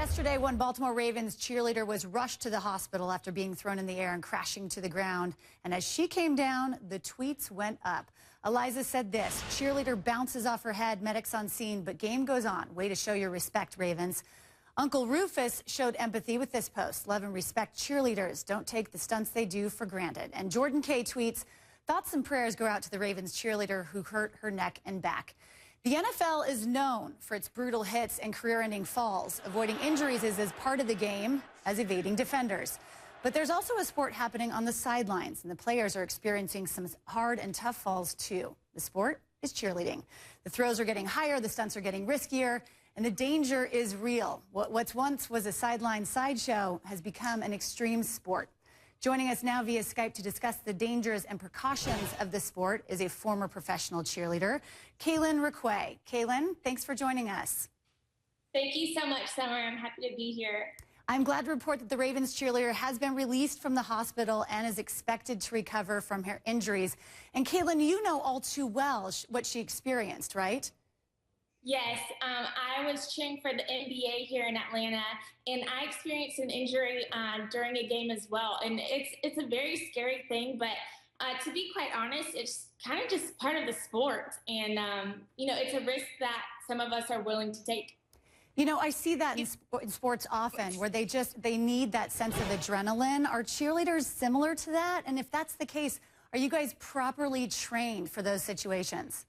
Yesterday, one Baltimore Ravens cheerleader was rushed to the hospital after being thrown in the air and crashing to the ground. And as she came down, the tweets went up. Eliza said this: cheerleader bounces off her head, medics on scene, but game goes on. Way to show your respect, Ravens. Uncle Rufus showed empathy with this post. Love and respect cheerleaders. Don't take the stunts they do for granted. And Jordan K tweets, thoughts and prayers go out to the Ravens cheerleader who hurt her neck and back. The NFL is known for its brutal hits and career-ending falls. Avoiding injuries is as part of the game as evading defenders. But there's also a sport happening on the sidelines, and the players are experiencing some hard and tough falls, too. The sport is cheerleading. The throws are getting higher, the stunts are getting riskier, and the danger is real. What once was a sideline sideshow has become an extreme sport. Joining us now via Skype to discuss the dangers and precautions of the sport is a former professional cheerleader, Kaylin Requay. Kaylin, thanks for joining us. Thank you so much, Summer. I'm happy to be here. I'm glad to report that the Ravens cheerleader has been released from the hospital and is expected to recover from her injuries. And Kaylin, you know all too well what she experienced, right? Yes, I was cheering for the NBA here in Atlanta, and I experienced an injury during a game as well. And it's a very scary thing, but to be quite honest, it's kind of just part of the sport. And, you know, it's a risk that some of us are willing to take. You know, I see that in sports often, where they need that sense of adrenaline. Are cheerleaders similar to that? And if that's the case, are you guys properly trained for those situations?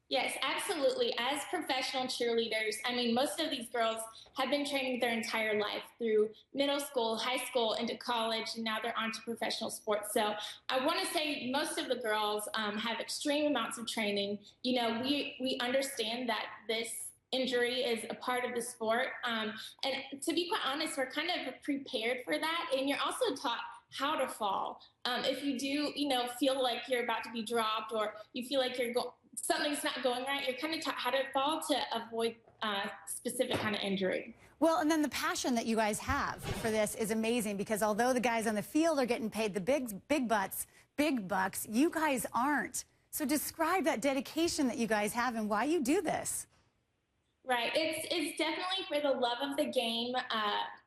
Yes, absolutely. As professional cheerleaders, I mean, most of these girls have been training their entire life through middle school, high school, into college, and now they're on to professional sports. So I want to say most of the girls have extreme amounts of training. You know, we understand that this injury is a part of the sport. And to be quite honest, we're kind of prepared for that. And you're also taught how to fall. If you do, you know, feel like you're about to be dropped, or you feel like something's not going right, you're kind of taught how to fall to avoid specific kind of injury. Well, and then the passion that you guys have for this is amazing, because although the guys on the field are getting paid the big bucks, you guys aren't. So describe that dedication that you guys have and why you do this. Right. It's definitely for the love of the game.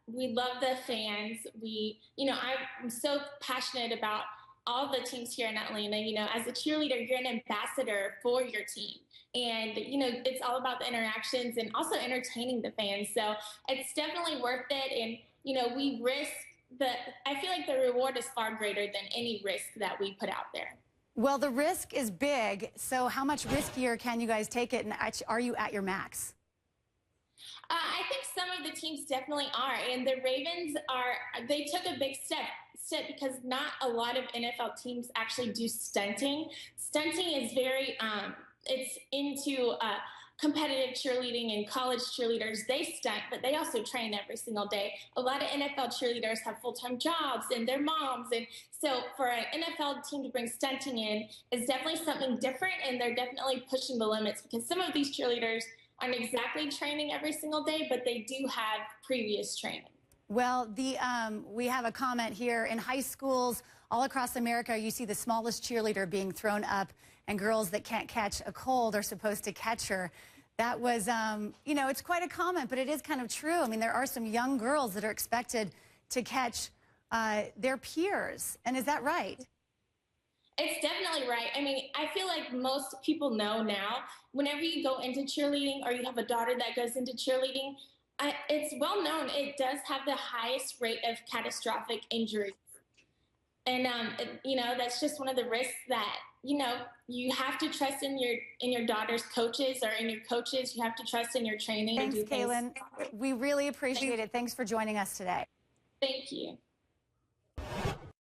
We love the fans. You know, I'm so passionate about all the teams here in Atlanta. You know, as a cheerleader, you're an ambassador for your team. And, you know, it's all about the interactions and also entertaining the fans. So it's definitely worth it. And, you know, I feel like the reward is far greater than any risk that we put out there. Well, the risk is big. So how much riskier can you guys take it? And are you at your max? I think some of the teams definitely are. And the Ravens they took a big step because not a lot of NFL teams actually do stunting. Stunting is very, it's into competitive cheerleading, and college cheerleaders, they stunt, but they also train every single day. A lot of NFL cheerleaders have full-time jobs and their moms. And so for an NFL team to bring stunting in is definitely something different, and they're definitely pushing the limits, because some of these cheerleaders aren't exactly training every single day, but they do have previous training. Well, we have a comment here. In high schools all across America, you see the smallest cheerleader being thrown up, and girls that can't catch a cold are supposed to catch her. That was, you know, it's quite a comment, but it is kind of true. I mean, there are some young girls that are expected to catch their peers. And is that right? It's definitely right. I mean, I feel like most people know now, whenever you go into cheerleading, or you have a daughter that goes into cheerleading, it's well known it does have the highest rate of catastrophic injuries. And, you know, that's just one of the risks that, you know, you have to trust in your daughter's coaches, or in your coaches. You have to trust in your training. Thanks, Kaylin. We really appreciate it. Thanks for joining us today. Thank you.